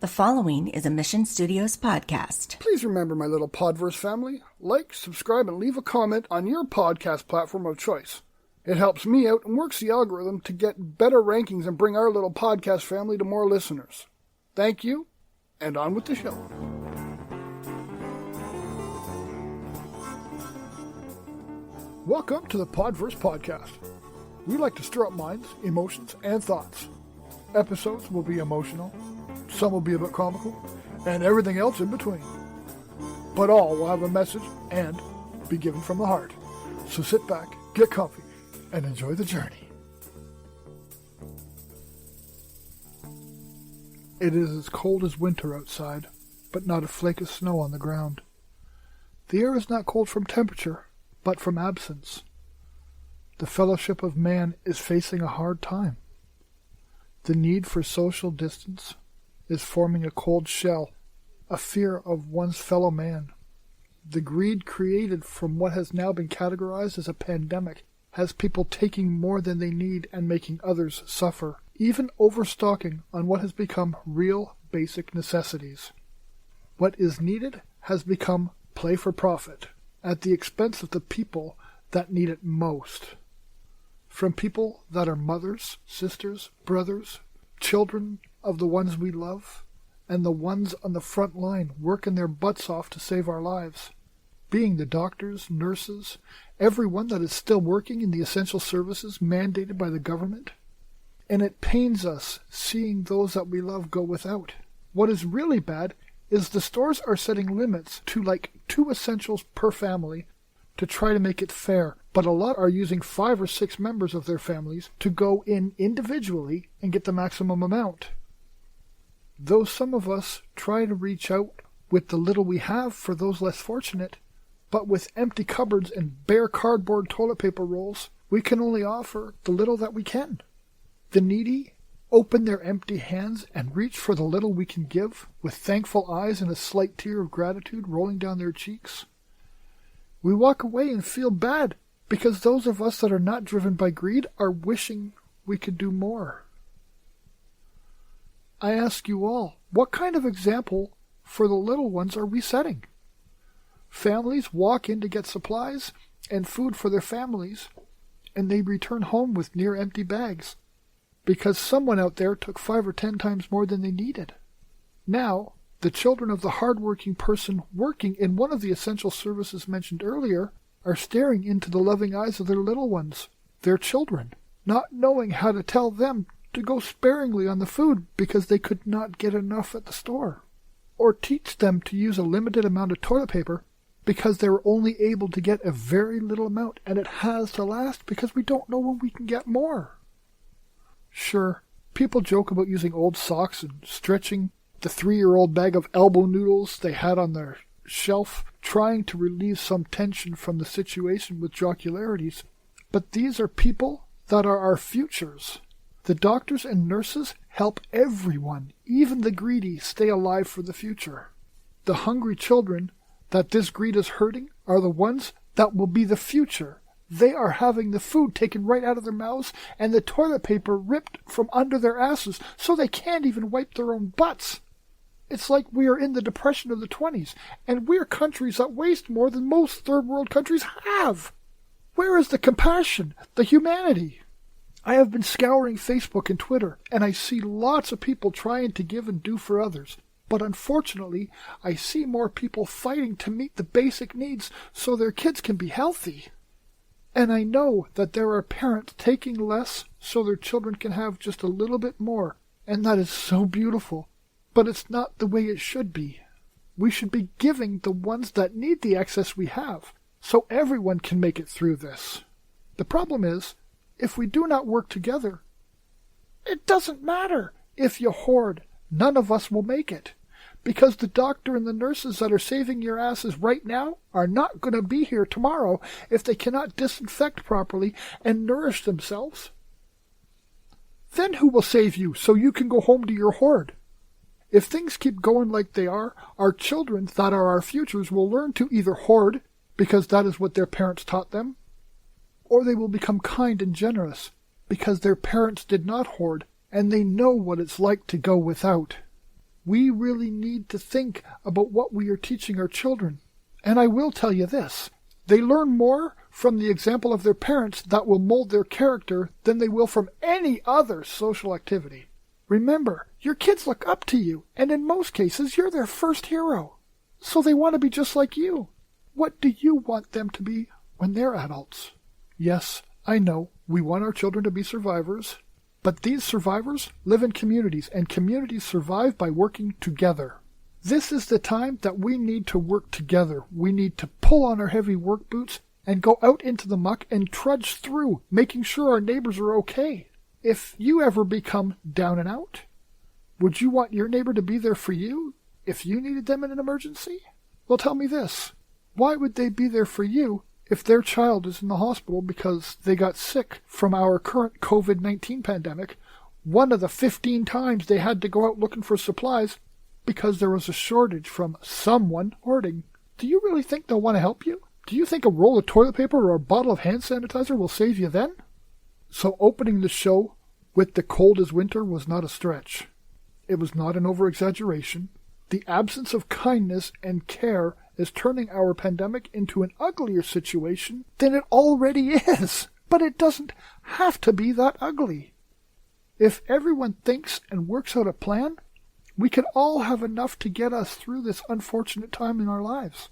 The following is a Mission Studios podcast. Please remember, my little Podverse family, like, subscribe, and leave a comment on your podcast platform of choice. It helps me out and works the algorithm to get better rankings and bring our little podcast family to more listeners. Thank you, and on with the show. Welcome to the Podverse podcast. We like to stir up minds, emotions, and thoughts. Episodes will be emotional, some will be a bit comical, and everything else in between. But all will have a message and be given from the heart. So sit back, get comfy, and enjoy the journey. It is as cold as winter outside, but not a flake of snow on the ground. The air is not cold from temperature, but from absence. The fellowship of man is facing a hard time. The need for social distance is forming a cold shell, a fear of one's fellow man. The greed created from what has now been categorized as a pandemic has people taking more than they need and making others suffer, even overstocking on what has become real basic necessities. What is needed has become play for profit, at the expense of the people that need it most. From people that are mothers, sisters, brothers, children of the ones we love, and the ones on the front line working their butts off to save our lives, being the doctors, nurses, everyone that is still working in the essential services mandated by the government. And it pains us seeing those that we love go without. What is really bad is the stores are setting limits to like 2 essentials per family to try to make it fair, but a lot are using 5 or 6 members of their families to go in individually and get the maximum amount. Though some of us try to reach out with the little we have for those less fortunate, but with empty cupboards and bare cardboard toilet paper rolls, we can only offer the little that we can. The needy open their empty hands and reach for the little we can give, with thankful eyes and a slight tear of gratitude rolling down their cheeks. We walk away and feel bad because those of us that are not driven by greed are wishing we could do more. I ask you all, what kind of example for the little ones are we setting? Families walk in to get supplies and food for their families, and they return home with near empty bags because someone out there took 5 or 10 times more than they needed. Now, the children of the hard-working person working in one of the essential services mentioned earlier are staring into the loving eyes of their little ones, their children, not knowing how to tell them to go sparingly on the food because they could not get enough at the store, or teach them to use a limited amount of toilet paper because they were only able to get a very little amount and it has to last because we don't know when we can get more. Sure, people joke about using old socks and stretching the 3-year-old bag of elbow noodles they had on their shelf, trying to relieve some tension from the situation with jocularities. But these are people that are our futures. The doctors and nurses help everyone, even the greedy, stay alive for the future. The hungry children that this greed is hurting are the ones that will be the future. They are having the food taken right out of their mouths and the toilet paper ripped from under their asses so they can't even wipe their own butts. It's like we are in the Depression of the 20s, and we're countries that waste more than most third-world countries have. Where is the compassion, the humanity? I have been scouring Facebook and Twitter, and I see lots of people trying to give and do for others. But unfortunately, I see more people fighting to meet the basic needs so their kids can be healthy. And I know that there are parents taking less so their children can have just a little bit more, and that is so beautiful. But it's not the way it should be. We should be giving the ones that need the excess we have, so everyone can make it through this. The problem is, if we do not work together, it doesn't matter. If you hoard, none of us will make it. Because the doctor and the nurses that are saving your asses right now are not going to be here tomorrow if they cannot disinfect properly and nourish themselves. Then who will save you so you can go home to your hoard? If things keep going like they are, our children that are our futures will learn to either hoard, because that is what their parents taught them, or they will become kind and generous, because their parents did not hoard, and they know what it's like to go without. We really need to think about what we are teaching our children. And I will tell you this, they learn more from the example of their parents that will mold their character than they will from any other social activity. Remember, your kids look up to you, and in most cases, you're their first hero. So they want to be just like you. What do you want them to be when they're adults? Yes, I know, we want our children to be survivors, but these survivors live in communities, and communities survive by working together. This is the time that we need to work together. We need to pull on our heavy work boots and go out into the muck and trudge through, making sure our neighbors are okay. If you ever become down and out, would you want your neighbor to be there for you if you needed them in an emergency? Well, tell me this. Why would they be there for you if their child is in the hospital because they got sick from our current COVID-19 pandemic, one of the 15 times they had to go out looking for supplies because there was a shortage from someone hoarding? Do you really think they'll want to help you? Do you think a roll of toilet paper or a bottle of hand sanitizer will save you then? So opening the show with "The Cold is Winter" was not a stretch. It was not an over-exaggeration. The absence of kindness and care is turning our pandemic into an uglier situation than it already is. But it doesn't have to be that ugly. If everyone thinks and works out a plan, we can all have enough to get us through this unfortunate time in our lives.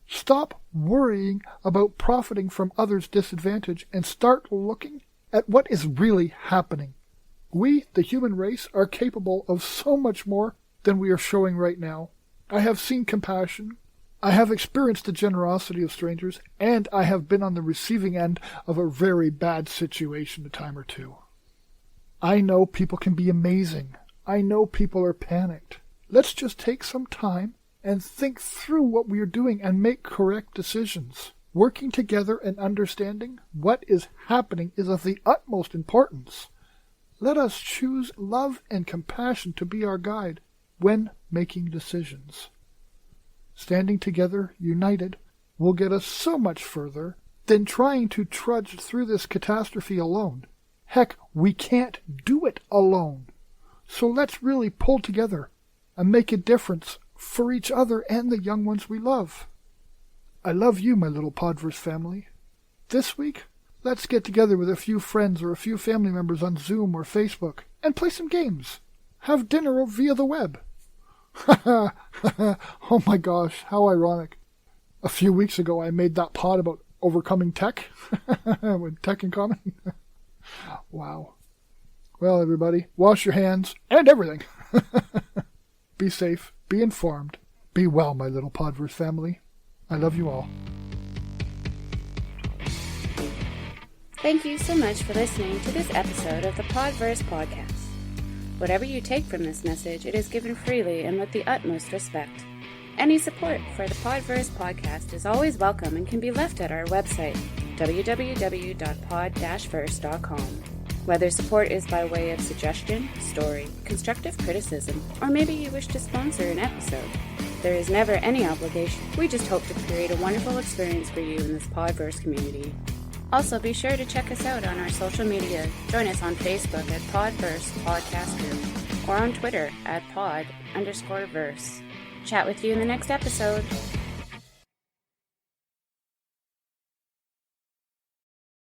Stop worrying about profiting from others' disadvantage and start looking at what is really happening. We, the human race, are capable of so much more than we are showing right now. I have seen compassion. I have experienced the generosity of strangers, and I have been on the receiving end of a very bad situation a time or two. I know people can be amazing. I know people are panicked. Let's just take some time and think through what we are doing and make correct decisions. Working together and understanding what is happening is of the utmost importance. Let us choose love and compassion to be our guide when making decisions. Standing together, united, will get us so much further than trying to trudge through this catastrophe alone. Heck, we can't do it alone. So let's really pull together and make a difference for each other and the young ones we love. I love you, my little Podverse family. This week, let's get together with a few friends or a few family members on Zoom or Facebook and play some games. Have dinner via the web. Oh my gosh, how ironic. A few weeks ago I made that pod about overcoming tech. With tech in common. Wow. Well, everybody, wash your hands and everything. Be safe, be informed, be well, my little Podverse family. I love you all. Thank you so much for listening to this episode of the Podverse podcast. Whatever you take from this message, it is given freely and with the utmost respect. Any support for the Podverse podcast is always welcome and can be left at our website, www.pod-verse.com. Whether support is by way of suggestion, story, constructive criticism, or maybe you wish to sponsor an episode, there is never any obligation. We just hope to create a wonderful experience for you in this Podverse community. Also, be sure to check us out on our social media. Join us on Facebook at Podverse Podcast Group or on Twitter at pod_verse. Chat with you in the next episode.